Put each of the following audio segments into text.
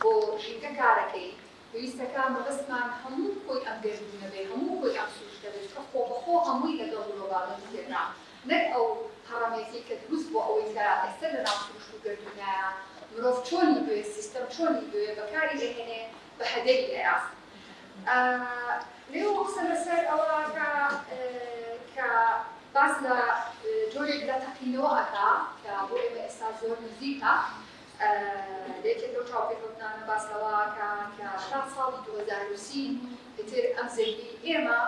بۆ ژینگە کارەکەی پێویستەکە مەبەستمان هەموو خۆی ئەم گەردونە بێ هەموو خۆی ئەم سروشتە بێت کە خۆ بەخۆ هەمووی لەگەڵ مرۆڤانە تێنا نەک ئەو هەڕەمێتی کە دروست بۆ ئەوەی کە ئێستا لەناو سروشت و گەردونایە مرۆڤ چۆنی بوێ سیستەم چۆنی بوێ بەکاری دەهێنێ بە هەدەری ئەیاف لێو قسە لەسەر ئەوە کە باس لە جۆرێک لە تەقینەوە ئەکا کە بۆ ئێمە ئێستا زۆر نزیکە لێکێک لەو چاوپێکەوتنانە باس لەوەکە کە تا ساڵی 2030 پێتر ئەم زەوی ئێمە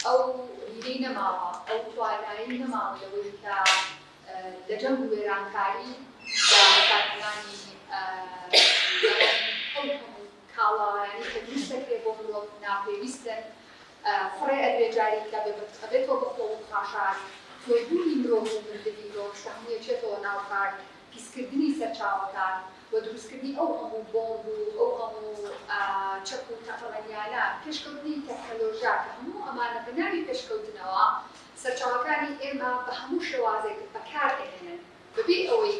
ئەو هیلەی نەماوە ئەو توانایی نەماوە لەوەی کە لە جەنگ و وێرانکاری لە کارهێنانی ئەو کاڵایانی کە دروست دەکرێت بۆ مرۆڤ ناپێویستن فڕێ ئەدرێ جاریکە ئەبێتەوە بەخۆ و خاشار تۆیبوونی مرۆڤ و مردنی مرۆڤ هەموویەکێتەوە ناوکار پیسکردنی سەرچاوەکان و دروستکردنی ئەو هەموو بۆمب و ئەو هەموو چەک و تەقەڵەنیانە پێشکەوتنی تەکنۆلۆژیا کە هەموو ئەمانە بەناوی پێشکەوتنەوە سەرچاوەکانی ئێمە بە هەموو شێوازێک بەکار دەهێنن بەبێ ئەوەی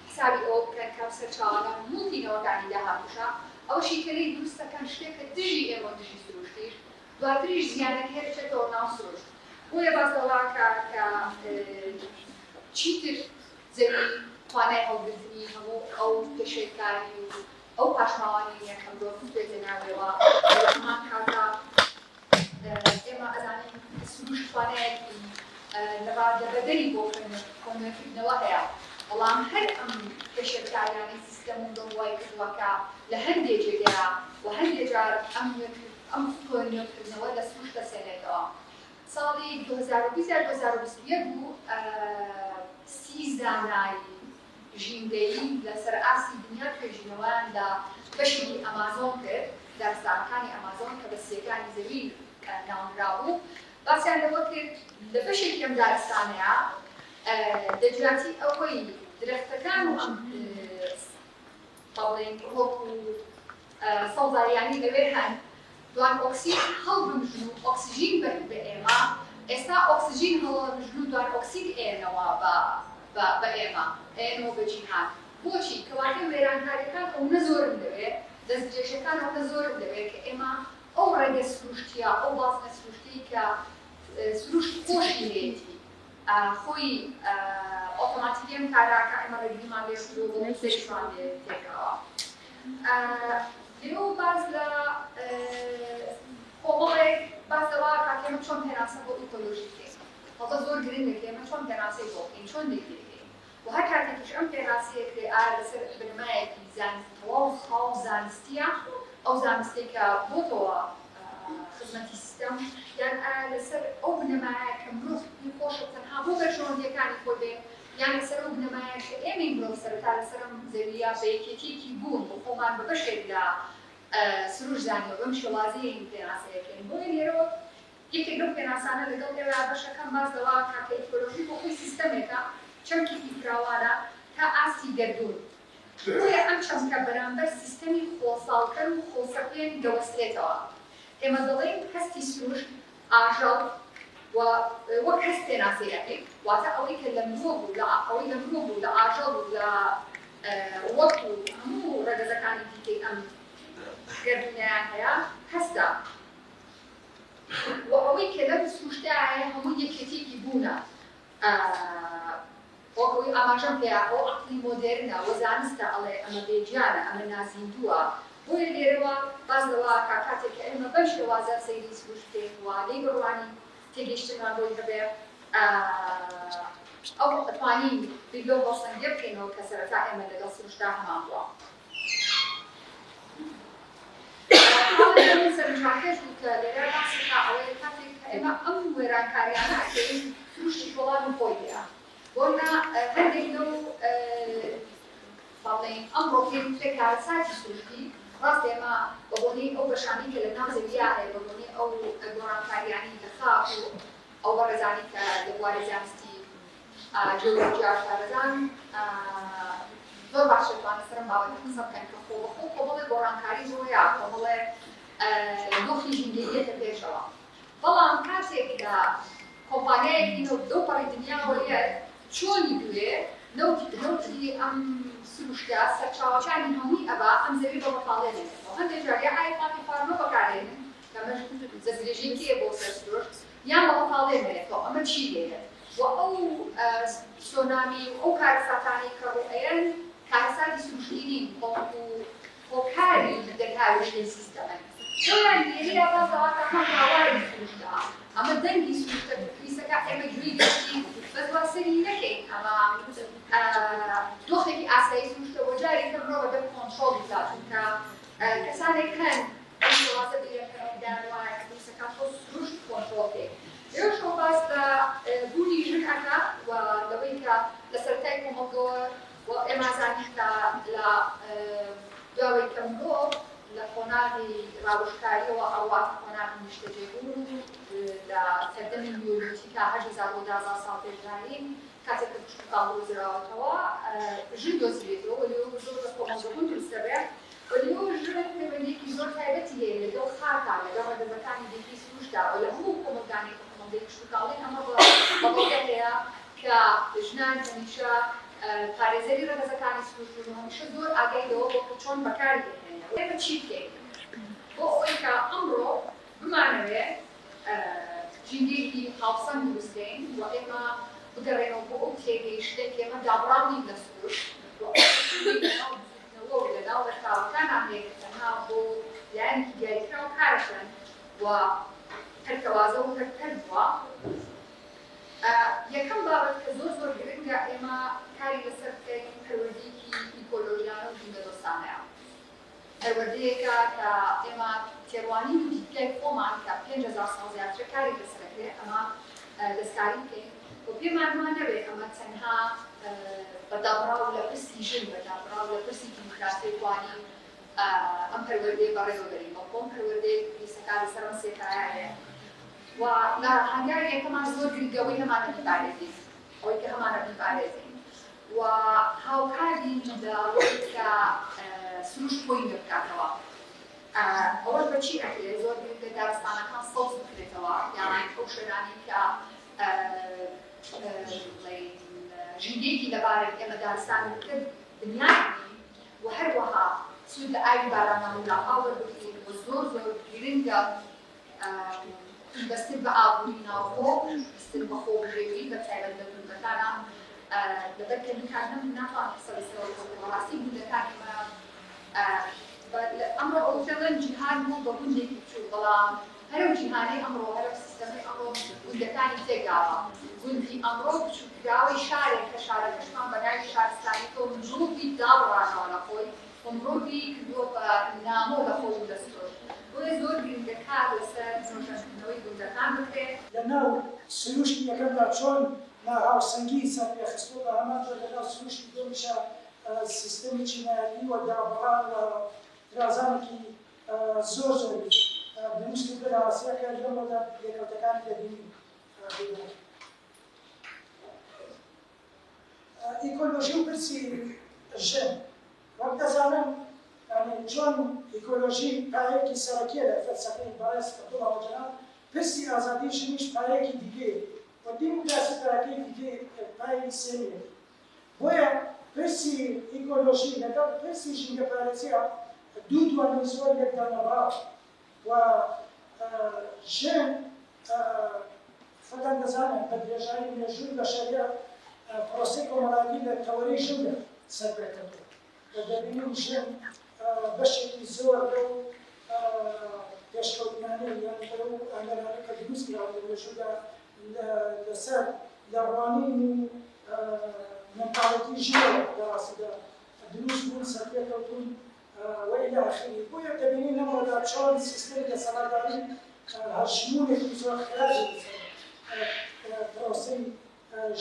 حسابی ئەوە بکەن کە سەرچاوەکە هەمووتینەوەکانی داهاتوشە ئەوشی کەلەی دروستەکەن شتێکە دژی ئێمە دژی سروشتیش دواتریش زیانەک هێرچێتەوە ناو سروشت بۆیە باس لەوەکە کە چیتر زەوی توانای هەڵگرتنی هەموو ئەو پێشەکاری و ئەو پاشماوانی یەکەم مرۆڤ پێدەناوێەوە هەمان کاتە ئێمە ئەزانین سروشت توانایەکی لەبەردەبەدەری بۆ کۆنەکردنەوە هەیە بەڵام هەر ئەم پێشەکاریانی سیستەم و دڵوای کردووەکە لە هەندێک جێگەیە و هەندێک جار ئەم کۆنەکردنەوە لە سروشت دەسێنێتەوە ساڵی 2020 بوو 30 زانایی ژیندەیی لەسەر ئاسی دنیا توێژینەوەیان لە بەشی ئەمازۆن کرد دارستانەکانی ئەمازۆن کە بە سێگانی زەوی ناونراوبوو باسییان لەوە کرد لە بەشێکی ئەم دارستانەیە دەجاتی ئەوەی درەختەکان و بەڵێن وەکو سەڵداریانی لەوێ هەن دوان ئۆکسید هەڵبمژن و ئۆکسیژین بە ئێمە ئێستا ئۆکسیژین هەڵبمژن و دوان ئۆکسید ئێنەوە بە ئێمە ئێنەوە بە جیهان بۆچی کەواتە وێرانکاریەکان ئەوە زۆرم دەوێت دەستدرێژەکان ئەوە زۆرم دەوێت کە ئێمە ئەو ڕێگە سروشتیە ئەو باسنە سروشتی کە سروشت خۆشی لێتی خۆی ئۆتۆماتیکی ئەم کاراکە ئێمە ڕێگریمان لێ کردووە بۆ سێشمان لێ تێکەوە لێو باز لە کۆمەڵێک باز لەوە کاکێمە چۆن پێناسە بۆ ئیکۆلۆژی بکەین هەڵتا زۆر گرنگە کە ئێمە چۆن پێناسەی بۆ بکەین چۆن دەیکرێت و هەر کاتێکیش ئەم پێناسەیە کرێ لەسەر بنمایەکی تەواو خاڵ زانستیە ئەو زانستی کە بۆتەوە خزمەتی سیستەم یان لەسەر ئەو بنەمایە کە مرۆڤ خۆشە تەنها بۆ بەشۆندیەکانی خۆی بێ یان لەسەر ئەو بنەمایە کە ئێمەی مرۆڤ سەرەتا لەسەر ئەم زەویە بە یەکێتیەکی بوون بۆ خۆمان بە بەشێک لە سروش زانیوە بەم شێوازەیە پێناسەیەکەین بۆیە لێرەوە یەکێک لەو پێناسانە لەگەڵ ئێوە بەشەکەم باز لەوە کاکە ئیکۆلۆژی بۆ خۆی سیستەمێکە چەمکێکی فراوانە تا ئاستی گەردوون بۆیە ئەم چەمکە بەرامبەر سیستەمی خۆساڵکەر و خۆسەقێن دەوەستێتەوە ئێمە دەڵێن هەستی سروشت ئاژەڵ وەک هەست پێناسەیەکەین واتە ئەوەی کە لە مرۆڤ بوو لە ئەوەی لە مرۆڤ بوو لە ئاژەڵ و لە وەک و هەموو ڕێگەزەکانی دیکەی ئەم گەردونیان هەیە هەستە و ئەوەی کە لەم سروشتایە هەموو یەکێتیەکی بوونە وەکەوەی ئاماژەم پێیا ئەو عەقڵی مۆدێرنە وە زانستە ئەڵێ ئەمە بێجیانە ئەمە نازیندووە بۆیە لێرەوە باز لەوە کاتێک کە ئێمە بەم شێوازە سەیری سروشت بکەین و لێی بڕوانی تێگەیشتنمان بۆی هەبێ ئەو ئەتوانین بیرۆ بۆ سەنگێ بکەینەوە کە سەرەتا ئێمە لەگەڵ سروشتدا هەمان بووە سەرنجاکەش بوو کە لێرە باسێکا ئەوەیە کاتێک کە ئێمە ئەم وێرانکاریانە ئەکەین سروشتی وەڵام خۆی هەیە بۆنا هەندێک لەو بەڵێن ئەمڕۆ پێم کرێ کارەساتی سروشتی ڕاست ئێمە بە بۆنەی ئەو بەشانی کە لە ناو زەویە هەیە بە بۆنەی ئەو گۆڕانکاریانی لە خاک و ئەو بەڕێزانی کە لە بواری زانستی جیۆلۆجیا شارەزان زۆر باش دەتوانن سەرم بابەتە قسە بکەن کە خۆبەخۆ کۆمەڵێ گۆڕانکاری زۆرە کۆمەڵێ دۆخی ژینگەییەتە پێشەوە بەڵام کاتێک لە کۆمپانیایەکی نەوت دەوپەڕی دنیاوەیە چۆنی دوێ نەوت سروشتە سەرچاوەکانی هەمووی ئەبا ئەم زەوی بە بەتاڵێنێتەوە هەندێک جار یا ئاەتانی فارمۆ بەکارێنن کەمەش زەزرێژێکیە بۆ سەرسروشت یان بە بەتاڵێنێتەوە ئەمە چی دێنێت و ئەو سۆنامی و ئەو کارەساتانی کە ڕوئەیەن کارەساتی سروشتی نین هۆکاری دەرکاوێشتەی سیستەمەن شۆیان لێرەیە بازەواتە هەم هاواری سروشتە ئەمە دەنگی سروشتە کلیسەکە ئێمە گوێی دەشتین بەس واسەری نەکەین ئەمە دۆخێکی ئاسایی سروشتە بۆ جارێک مرۆڤ بە کۆنتڕۆڵی دا چونکە کەسانێک هەن واسە دیرەکەیان وایە کلیسەکە تۆ سروشت کۆنتڕۆڵ لێرەش باس لە بوونی ژن ئەکا و لەوەی کە لە سەرەتای کۆمەڵگەوە و ئێمە زانین کە لە دواوەی کە مرۆڤ لە قۆناغی ڕاوەشکاریەوە ئەڕواح قۆناغی نیشتەجێبوون لە سەردەمی بیۆلۆجیکا 10,000 ساڵ پێشدارین کاتێک کە پشتوکاڵ دۆزراوەتەوە ژن دۆزرێتەوە و لێوە زۆر لە کۆمەڵگەبوون دروستە بێت و لێوە ژن پەیوەندییەکی زۆر تایبەتی هەیە لەگەڵ خاکا لەگەڵ ڕەگەزەکانی دیکەی سروشتدا و لە هەموو کۆمەڵگانی کۆمەڵگەی پشتوکاڵین ئەمە بەڵگە هەیە کە ژنان هەمیشە پارێزەری ڕەگەزەکانی سروشت و هەمیشە زۆر ئاگای لەوە بۆ چۆن بەکاری دێنێن ئێمە چی بکەین بۆ ئەوەی کە ئەمڕۆ بمانەوێت ژینگەیەکی هاوسەنگ دروستکەین و ئێمە بگەڕێنەوە بۆ ئەو تێگەیشتێک ئێمە دابڕاو نین لە سروشت لەناو ڕێکخراوەکانان هەیە تەنها بۆ لایەنێکی دیاریکراو کارەکەن و هەرکەوازە و هەرکردووە یەکەم بابەت کە زۆر گرنگە ئێمە کاری لەسەر بکەین پەروەردەیەکی ئیکۆلۆژیانە و جینگەدۆستانەیە پەروەردەیەکە کە ئێمە تێڕوانین و دیپلای خۆمان کە 5,000 ساڵ زیاتر کاری لەسەرەکرێ ئەمە دەستکاری بکەین و پێمان وان نەبێت ئەمە تەنها بەدابڕاو لە پرسی ژن بەدابڕاو لە پرسی دیموکراسی توانین ئەم پەروەردەیە بەڕێوەبەرین بەڵکۆم پەروەردەیەک کلیسەکە لەسەر ئەم سێتایە هەیە و لە هەنگاوی یەکەمان زۆر گرنگەوەی هەمانە بیپارێزین ئەوەی کە هەمانە بیپارێزین و هاوکارین لەوەی کە سروشت خۆی بکاتەوە ئەوەش بە چی ئەکرێت زۆر گرنگە دارستانەکان سەوز بکرێتەوە یان ئەو شوێنانی کە ژینگەیەکی لەبارەت ئێمە دارستان بکرد بنیانی و هەروەها سوود لە ئاوی بارانەوە لە ئاوەربگرین و زۆر گرنگە دەستن بە ئابووری ناوخۆ دەستن بە خۆبژێوی بە تایبەت لە گوندەکانە لەبەر کە میکانەم ناتوان حسەبەسەوە ڕاستی گوندەکانمە ئەمڕۆ ئەو دەڵێن جیهان بوو بە گوندێکی بچوو بەڵام هەرو جیهانەی ئەمڕۆ هەرو سیستەمەی ئەمڕۆ گوندەکانی تێگاوە گوندی ئەمڕۆ بچووکراوەی شارێک کە شارەکەشمان بەناوی شارستانیەوە مرۆڤی دابڕانەوە لە خۆی و مرۆڤی کردووە بە نامۆ لە خۆی و دەستۆش بۆیە زۆر گرنگە کار لەسەر ڕۆژانەوەی گوندەکان بکرێت لەناو سروشتی یەکەمدا چۆن هاوسەنگی سەرپێخستووە بە هەمانجۆر لەناو سروشتی دومیشە سیستەمی چینایەتی و دابڕان لە درازانێکی زۆر دروست کردە لە ئاسیاکە لەمەدا یەکەوتەکانی دەبینین. ئیکۆلۆژی و پرسی ژن وەک دەزانم چۆن ئیکۆلۆژی پایەکی سەرەکیە لە فەلسەفەی بەڕێز عەبدوڵڵا جەناب پرسی ئازادی ژنیش پایەکی دیگەیە و دیموکراسی پایەکی دیگەی پایەکی سێمیە بۆیە پرسی ئیکۆلۆژی لەگەڵ پرسی ژینگەپارێزیە دوو دوانەی زۆر یەکدانەباو و ژن خۆتان دەزانن بە درێژایی مێژووی بەشەریە پرۆسەی کۆمەڵایەتی لە تەوەری ژنە سەربەکەوتووە و دەبینین ژن بەشێکی زۆر لەو پێشکەوتنانەی یان لەو ئەنگەرانەی کە دروست کراوە لە مێژوودا لەسەر لەڕوانین و مەنتاڵەتی ژنەوە لەڕاستیدا دروست بوون سەرپێکەوتوون وإلى آخره بۆیە دەبینین لەمەوەدا چۆن سیستەمی دەسەڵاتداری هەرشمولێکی زۆر خراجی پرۆسەی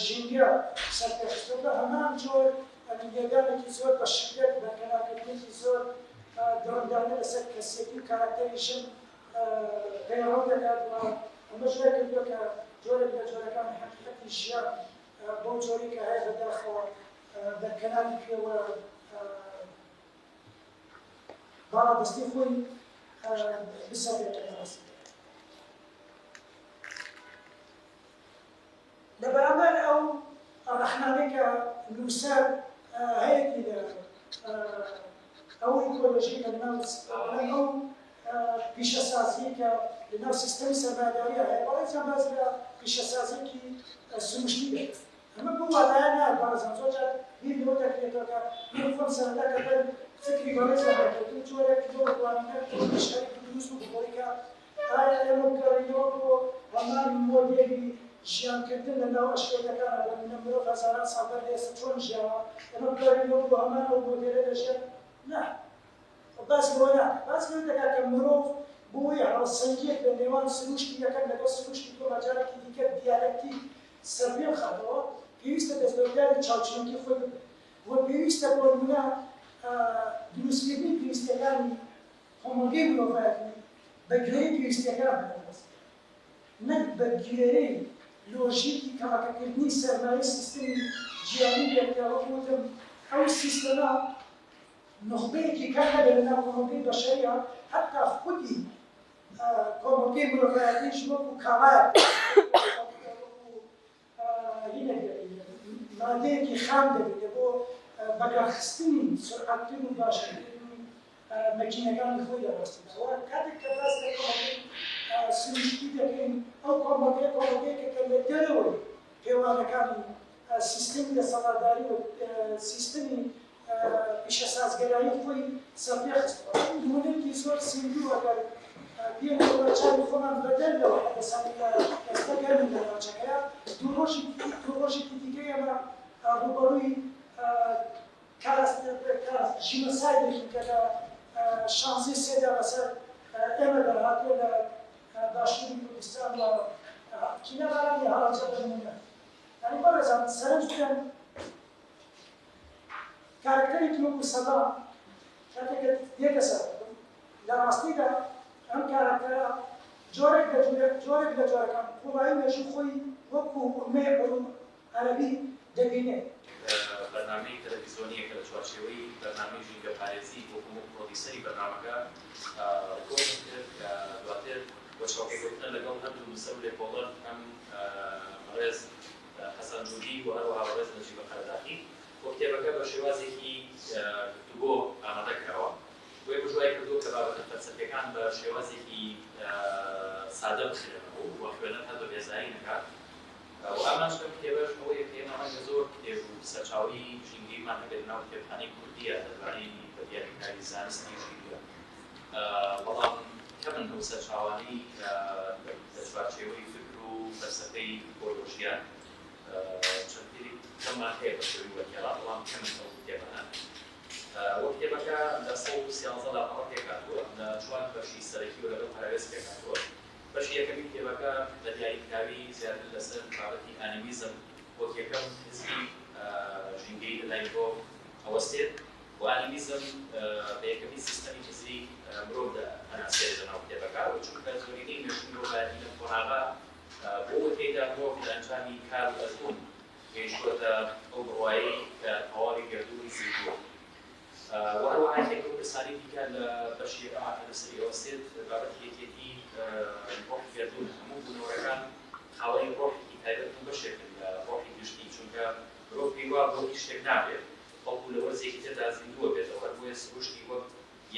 ژینگە سەرپێخستووە بە هەمان جۆر ئەنگێدانێکی زۆر بە شدەت بە کەناکردنێکی زۆر دڕندانە لەسەر کەسێتی و کارکتەری ژن پەیڕەو دەکات و ئەمە ژێر کردووە کە جۆرێک لە جۆرەکانی حەقیقەتی ژیان بەو جۆری کە هەیە بەداخەوە بەرکەنانی پێوە باڵادەستی خۆی بسەرێتە ڕاستی. لە بەرامبەر ئەو ڕەحنامەی کە نووسەر هيئة أو إيكولوژیکە لەناو پیشەسازیەکە لەناو سیستەمی سەرمایه‌داریە هەیە بەڵام باز لە پیشەسازیێکی سروشتی دێت ئەمە بۆ واتایە نایە بەڕێزان زۆر جار بیر لەوە دەکرێتەوە کە من خۆم سەرەتا کە بەر فکری بەڕێزە دەکرێت جۆرێک زۆر توانینە شەریکی دروست بوو بۆی کە ئایا ئێمە بگەڕێنەوە بۆ هەمان مۆدێلی ژیانکردن لەناو ئەشکێتەکانە بە مرۆڤ هەزاران ساڵ بەر ئێستا چۆن ژیاوە ئێمە بگەڕێنەوە بۆ هەمان ئەو مۆدێلە دەژێت نا باس لەوە ناکە باس لەوە دەکات کە مرۆڤ بۆی هەڵسەنگیەک لە نێوان سروشتی یەکەم لەگەڵ سروشتی تۆ مەجارێکی دیکە دیالەکتی سەربێ بخاتەوە پێویستە دەستبەرداری چاوچنەکی خۆی ببێت وە پێویستە بۆ نمونە دروستکردنی پێویستیەکانی هۆمۆگەی مرۆڤایەتی بە گوێرەی پێویستیەکان بەدەست نەک بە گوێرەی لۆژیکی کەمەکەکردنی سەرمایەی سیستەمی ژیانی بێتەوە وتم ئەو سیستەمە نخبەیەکی کار هەبێ لەناو کۆمەلگەی بەشەریە حتا خودی کۆمەلگەی مرۆڤایەتیش وەکو کاڵایەک مادەیەکی خام دەبێت بۆ بەکارخستنی سورعەتکردن و باشکردنی مەکینەکانی خۆی دەبەستێتەوە کاتێک کە باس لە کۆمەلگەی سروشتی دەکەین ئەو کۆمەلگەیەکێکە کە لە دەرەوەی پێوانەکانی سیستەمی دەسەڵاتداری و سیستەمی پیشەسازگەرایی خۆی سەرپێ خستەوە نمونەیەکی زۆر سیندوو ئەگەر بێنەوە چاوی خۆمان بەدەرەوە ئێستا گەرم لە ناوچەکەیە دوو ڕۆژێکی دیکەی ئەمە ڕوبەڕووی ژینۆسایدێکی کە لە شانزەی سێدا بەسەر ئێمە دەهاتوە لە باشووری کوردستان و کینەبارانی هەڵەبجە بنمونە یعنی بەڕێزان سەرنج بدەن کارکتەرێکی وەکو سەدام کاتێکە دێتە سەر لە ڕاستیدا ئەم کارکتەرە جۆرێک لە جۆرەکان قوڵایی مێژوو خۆی وەکو ئومێ عەرەبی دەبینێت بەرنامەی تەلەڤیزیۆنیەکە لە چوارچێوەی بەرنامەی ژینگە پارێزی وەکو پرۆدیوسەری بەرنامەکە ڕکۆردم کرد کە دواتر بە چاوکێکوتنە لەگەڵ هەردوو نووسەر و لێکۆڵەر ئەم بەڕێز حەسەن جوودی و هەروەها بەڕێز نەجیب قەرداخی بۆ کتێبەکە بە شێوازێکی گفتوگۆ ئامادەکراوە بۆیە بژوای کردووە کە بابەتە فەلسەفیەکان بە شێوازێکی سادە بخرێنەوە و خوێنەر هەر بە بێزایی نەکات و ئامان شتم کتێبەش ئەوەیە کە ئێمە هەنگە زۆر کتێب و سەرچاوی ژینگەیمان هەبێت لەناو کتێبخانەی کوردیە دەربارەی بەدیاریکاری زانستی ژینگە بەڵام کەمن ئەو سەرچاوانەی لە چوارچێوەی فکر و فەلسەفەی ئۆلۆژیان چەندی کەممان هەیە بە شێوەی وەرگێڕا بەڵام کەمن ئەو کتێبانە وە کتێبەکە لە 113 لاپەڕە پێکهاتووە لە 4 بەشی سەرەکی و لەگەڵ پارێز پێکهاتووە بەشی یەکەمی کتێبەکە بە دیاریکراوی زیاتر لەسەر بابەتی ئانیمیزم وەک یەکەم حزبی ژینگەی لەلای بۆ ئەوەستێت و ئانیمیزم بە یەکەمی سیستەمی حزبی مرۆڤ هەناسێت لەناو کتێبەکە و چونکە زۆرینەی مێژووی مرۆڤایەتی لە قۆناغا بۆ تێیدا مرۆڤ لە ئەنجامی کار و ئەزمون گەیشتووەتە ئەو بڕوایی کە تەواوی گردووی زیندووە و هەروەها یەکێک و پرسانی دیکە لە بەشی یەکەمە لەسەری ئەوەستێت بابەتی یەکێتی ڕۆحی گردوون هەموو بوونەوەرەکان خاوەنی ڕۆحێکی تایبەت و بەشێکن لە ڕۆحی گشتی چونکە مرۆڤ پێی وا بۆ هیچ شتێک نابێت بەڵکو لە وەرزێکی تردا زیندووە بێتەوە بۆیە سروشتی وەک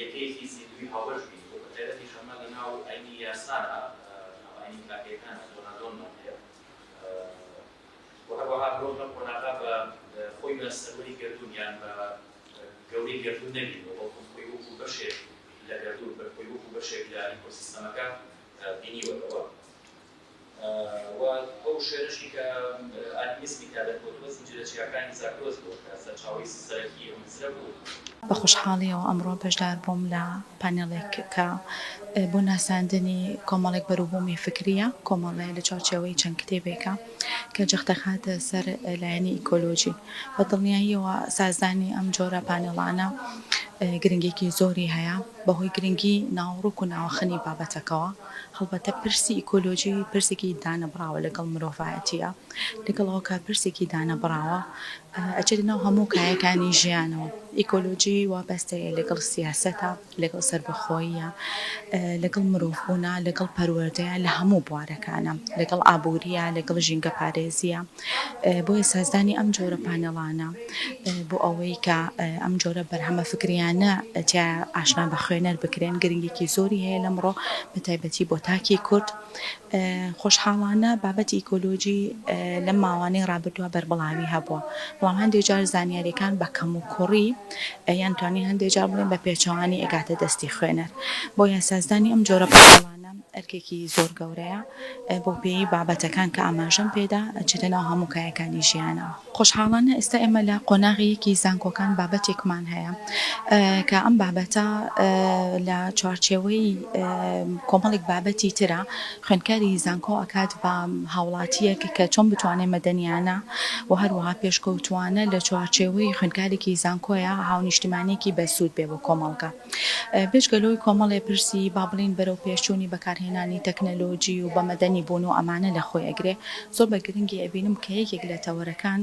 یەکەیەکی زیندووی هاوبەش بین بۆ بە تایبەتی شەمە لەناو ئاینی یاسانە ئاینی کاکەیەکانە دۆنادۆنمان هەیە و هەروەها مرۆڤ لەم قۆناغا بە خۆی بە سەروەری گردوونیان بە گەورەی گردوون نەبینەوە بەڵکو خۆی وەکو بەشێک لە گردوون خۆی وەکو بەشێک لە ئیکۆسیستەمەکە بینیوەتەوە و ئەو شوێنشی کە ئانیمیزمی تایبەت بۆ بە زنجیرە چیاکانی زاکرۆز بوو کە سەرچاوەی سەرەکی ئەو مزرە بوو بە خۆشحاڵیەوە ئەمڕۆ بەشدار بووم لە پانێڵێک کە بۆ ناساندنی کۆمەڵێک بەرووبوومی فکریە کۆمەڵێ لە چارچێوەی چەند کتێبێکە کە جەختەخاتە سەر لایەنی ئیکۆلۆژی بە دڵنیاییەوە سازدانی ئەم جۆرە پانێڵانە گرنگێکی زۆری هەیە بەهۆی گرنگی ناوڕووک و ناوەخنی بابەتەکەوە هەڵبەتە پرسی ئیکۆلۆژی پرسێکی دانەبراوە لەگەڵ مرۆڤایەتیە لەگەڵەوە کە پرسێکی دانەبراوە ئەچێتنەوە هەموو کایەکانی ژیانەوە. ئیکۆلۆژی وابەستەیە لەگەڵ سیاسەتە، لەگەڵ سەربەخۆییە، لەگەڵ مرۆڤبوونە، لەگەڵ پەروەردەیە لە هەموو بوارەکانە، لەگەڵ ئابووریە، لەگەڵ ژینگە پارێزیە. بۆیە سازدانی ئەم جۆرە پانەڵانە بۆ ئەوەی کە ئەم جۆرە بەرهەمە فکریانە تیا ئاشنا بە خوێنەر بکرێن گرنگێکی زۆری هەیە لەمڕۆ بە تایبەتی بۆ تاکی کورد. خۆشحاڵانە بابەتی ئیکۆلۆژی لەم ماوانەی ڕابردووە بەربڵاوی هەبووە، بەڵام هەندێک جار زانیاریەکان بە کەم و کوڕی یان توانین هەندێک جار بڵێن بە پێچەوانی ئەگاتە دەستی خوێنەر. بۆیە سازدانی ئەم جۆرە پانەڵانە ئەرکێکی زۆر گەورەیە بۆ پێی بابەتەکان کە ئاماژەم پێدا ئەچێتەنەوە هەموو کایەکانی ژیانەوە. خۆشحاڵانە ئێستا ئێمە لە قۆناغیەکی زانکۆکان بابەتێکمان هەیە کە ئەم بابەتە لە چوارچێوەی کۆمەڵێک بابەتی ترە خوێندکاری زانکۆ ئەکات بە هاوڵاتیەک کە چۆن بتوانێت مەدەنیانە و هەروەها پێشکەوتوانە لە چوارچێوەی خوێندکارێکی زانکۆیە هاونیشتیمانێکی بەسوود بێ بۆ کۆمەڵگە. پێشگەلەوەی کۆمەڵێ پرسی با بڵین بەرەو پێشچوونی بەکارهێنانی تەکنەلۆجی و بە مەدەنی بوون و ئەمانە لە خۆی ئەگرێ زۆر بە گرنگی ئەبینم کە یەکێک لە تەوەرەکان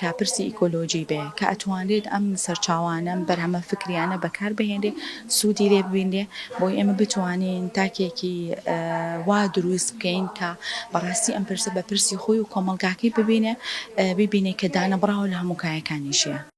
کاپرسی ئیکۆلۆژی بێ کە ئەتوانرێت ئەم سەرچاوانە بەرهەمە فکریانە بەکار بهێنرێ سوودی لێ ببینێ بۆی ئێمە بتوانین تاکێکی وا دروست بکەین کە بەڕاستی ئەم پرسە بە پرسی خۆی و کۆمەڵگاکەی ببینێ کە دانەبراوە لە هەموو کایەکانی ژیان.